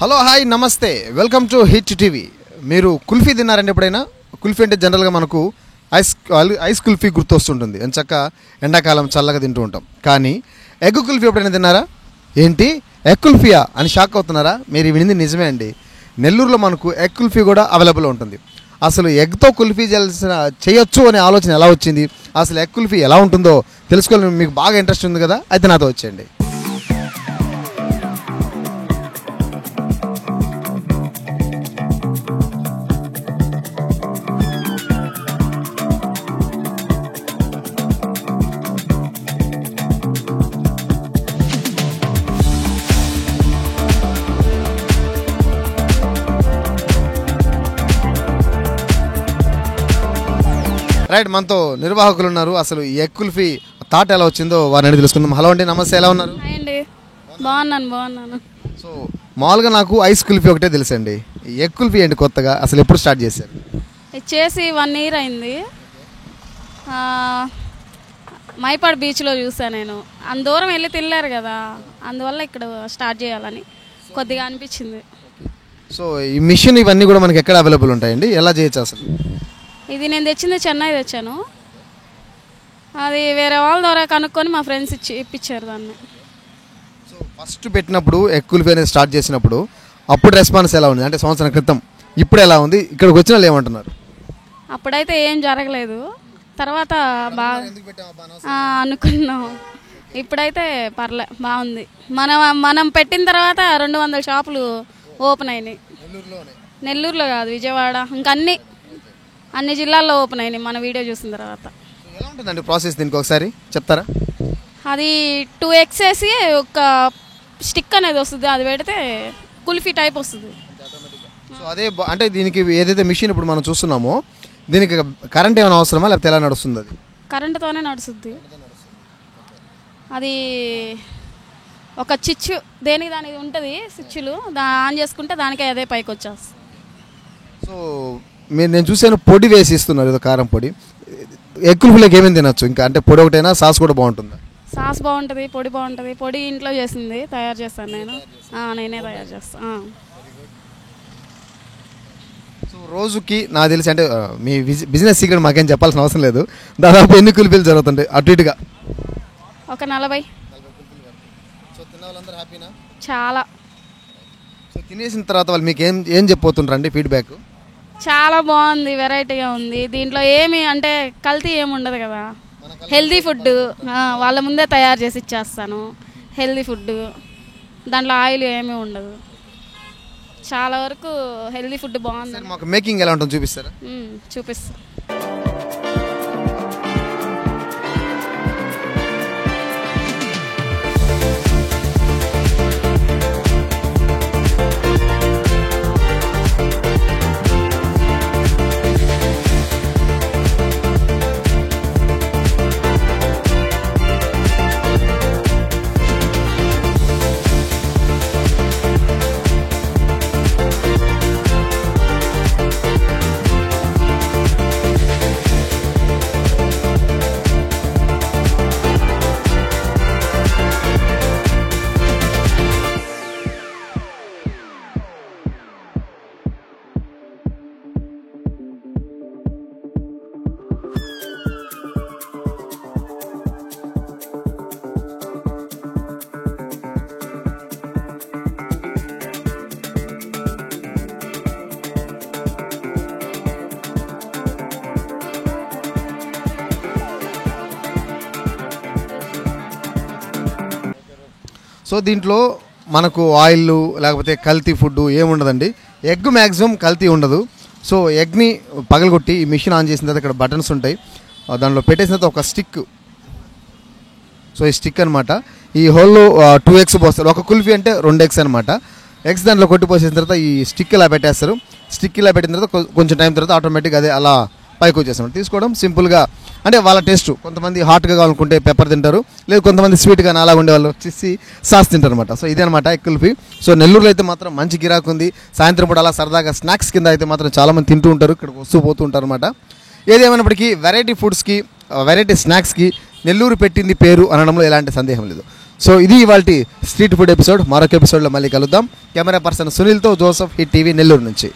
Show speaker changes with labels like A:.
A: Hello hi నమస్తే welcome to hit TV. మీరు కుల్ఫీ తిన్నారండి ఎప్పుడైనా? కుల్ఫీ అంటే జనరల్గా మనకు ఐస్ కుల్ఫీ గుర్తొస్తుంటుంది. ఎంచక్క ఎండాకాలం చల్లగా తింటూ ఉంటాం. కానీ ఎగ్ కుల్ఫీ ఎప్పుడైనా తిన్నారా? ఏంటి ఎగ్ కుల్ఫీయా అని షాక్ అవుతున్నారా? మీరు వినింది నిజమే అండి. నెల్లూరులో మనకు ఎగ్ కుల్ఫీ కూడా అవైలబుల్ ఉంటుంది. అసలు ఎగ్తో కుల్ఫీ చేయొచ్చు అనే ఆలోచన ఎలా వచ్చింది, అసలు ఎగ్ కుల్ఫీ ఎలా ఉంటుందో తెలుసుకోవాలని మీకు బాగా ఇంట్రెస్ట్ ఉంది కదా, అయితే నాతో వచ్చేయండి. రైట్, మనతో నిర్వాహకులు ఉన్నారు. అసలు ఈ ఎగ్ కుల్ఫీ థాట్ ఎలా వచ్చిందో వారిని తెలుసుకుందాం. హలో అండి, నమస్తే, ఎలా ఉన్నారు?
B: అండి బాగున్నాను.
A: సో మామూలుగా నాకు ఐస్ కుల్ఫీ ఒకటే తెలుసండి. ఈ ఎగ్ కుల్ఫీ ఏంటి కొత్తగా, అసలు ఎప్పుడు స్టార్ట్ చేశారు?
B: ఇది చేసి 1 year అయింది. మైపాడు బీచ్లో చూసాను నేను. అంత దూరం వెళ్ళి తినలేరు కదా, అందువల్ల ఇక్కడ స్టార్ట్ చేయాలని కొద్దిగా అనిపించింది.
A: సో ఈ మిషన్ ఇవన్నీ కూడా మనకి ఎక్కడ అవైలబుల్ ఉంటాయండి, ఎలా చేయొచ్చు అసలు?
B: ఇది నేను తెచ్చింది చెన్నై తెచ్చాను. అది వేరే వాళ్ళ ద్వారా కనుక్కొని మా ఫ్రెండ్స్ ఇప్పించారు దాన్ని.
A: సో ఫస్ట్ పెట్టినప్పుడు ఎగ్ కుల్ఫీ అనేది స్టార్ట్ చేసినప్పుడు అప్పుడు రెస్పాన్స్ ఎలా ఉంది, అంటే సంవత్సరం క్రితం, ఇప్పుడు ఎలా ఉంది, ఇక్కడికి వచ్చిన వాళ్ళు ఏమంటున్నారు?
B: అప్పుడైతే ఏం జరగలేదు, తర్వాత బాగా అనుకున్నాం. ఇప్పుడైతే బాగుంది. మనం పెట్టిన తర్వాత 200 షాపులు ఓపెన్ అయినాయి. నెల్లూరులో కాదు, విజయవాడ, ఇంకా అన్ని జిల్లాల్లో ఓపెన్ అయినాయి మన వీడియో చూసిన తర్వాత.
A: ఎలా ఉంటుందండి ప్రాసెస్, దీనికి ఒకసారి చెప్తారా?
B: అది 2 eggs వేసి ఒక స్టిక్ అనేది వస్తుంది, అది పెడితే కుల్ఫీ టైప్ వస్తుంది.
A: సో అదే అంటే దీనికి ఏదైతే మిషన్ ఇప్పుడు మనం చూస్తున్నామో దీనికి కరెంట్ ఏమైనా అవసరమా, లేకపోతే ఎలా నడుస్తుంది? అది
B: కరెంటుతోనే నడుస్తుంది. అది ఒక చిచ్చు దేనికి దానికి ఉంటుంది, స్విచ్లు ఆన్ చేసుకుంటే దానికే అదే పైకి వచ్చేస్తుంది.
A: సో నేను చూసాను పొడి వేసి ఇస్తున్నారు, ఏదో కారం పొడి. ఎగ్ కుల్ఫీలోకి ఏమేమి తినచ్చు ఇంకా, అంటే పొడి ఒకటైనా సాస్ కూడా బాగుంటుందా?
B: సాస్ బాగుంటుంది, పొడి బాగుంటుంది. పొడి ఇంట్లో చేసింది తయారు చేస్తాను నేనే తయారు చేస్తాను.
A: సో రోజుకి నాకు తెలిసి, అంటే మీ బిజినెస్ సీక్రెట్ మాకేం చెప్పాల్సిన అవసరం లేదు, దాదాపు ఎన్ని కుల్ఫీలు జరుగుతుంటాయి అటు ఇటుగా?
B: ఒక 40.
A: సో తిన్న వాళ్ళందరూ హ్యాపీనా?
B: చాలా.
A: సో తినేసిన తర్వాత వాళ్ళు మీకు ఏం చెప్పబోతుంటారండి ఫీడ్బ్యాక్?
B: చాలా బాగుంది, వెరైటీగా ఉంది. దీంట్లో ఏమి అంటే కల్తీ ఏమి ఉండదు కదా, హెల్దీ ఫుడ్ వాళ్ళ ముందే తయారు చేసి ఇచ్చేస్తాను. హెల్దీ ఫుడ్, దాంట్లో ఆయిల్ ఏమీ ఉండదు. చాలా వరకు హెల్దీ ఫుడ్ బాగుంది.
A: మాకు మేకింగ్ ఎలా ఉంటుందో చూపిస్తారా?
B: చూపిస్తా.
A: సో దీంట్లో మనకు ఆయిల్ లేకపోతే కల్తీ ఫుడ్ ఏముండదండి. ఎగ్ మ్యాక్సిమం కల్తీ ఉండదు. సో ఎగ్ని పగలగొట్టి ఈ మిషన్ ఆన్ చేసిన తర్వాత ఇక్కడ బటన్స్ ఉంటాయి, దాంట్లో పెట్టేసిన తర్వాత ఒక స్టిక్, సో ఈ స్టిక్ అనమాట, ఈ హోల్లో 2 eggs పోస్తారు. ఒక కుల్ఫీ అంటే 2 eggs అనమాట. ఎగ్స్ దాంట్లో కొట్టి పోసేసిన తర్వాత ఈ స్టిక్ ఇలా పెట్టేస్తారు. స్టిక్ ఇలా పెట్టిన తర్వాత కొంచెం టైం తర్వాత ఆటోమేటిక్గా అదే అలా పైకి వచ్చేస్తాం. తీసుకోవడం సింపుల్గా, అంటే వాళ్ళ టేస్ట్. కొంతమంది హాట్గా కావాలనుకుంటే పెప్పర్ తింటారు, లేదు కొంతమంది స్వీట్గా అలా ఉండేవాళ్ళు వచ్చేసి సాస్ తింటారు అనమాట. సో ఇదే అనమాట ఎగ్ కుల్ఫీ. సో నెల్లూరులో అయితే మాత్రం మంచి గిరాకు ఉంది. సాయంత్రం పూట అలా సరదాగా స్నాక్స్ కింద అయితే మాత్రం చాలామంది తింటూ ఉంటారు, ఇక్కడికి వస్తూ పోతూ ఉంటారు అనమాట. ఏదేమైనప్పటికీ వెరైటీ ఫుడ్స్కి, వెరైటీ స్నాక్స్కి నెల్లూరు పెట్టింది పేరు అనడంలో ఎలాంటి సందేహం లేదు. సో ఇది ఇవాళ స్ట్రీట్ ఫుడ్ ఎపిసోడ్. మరొక ఎపిసోడ్లో మళ్ళీ కలుద్దాం. కెమెరా పర్సన్ సునీల్తో జోసఫ్, హిట్ టీవీ నెల్లూరు నుంచి.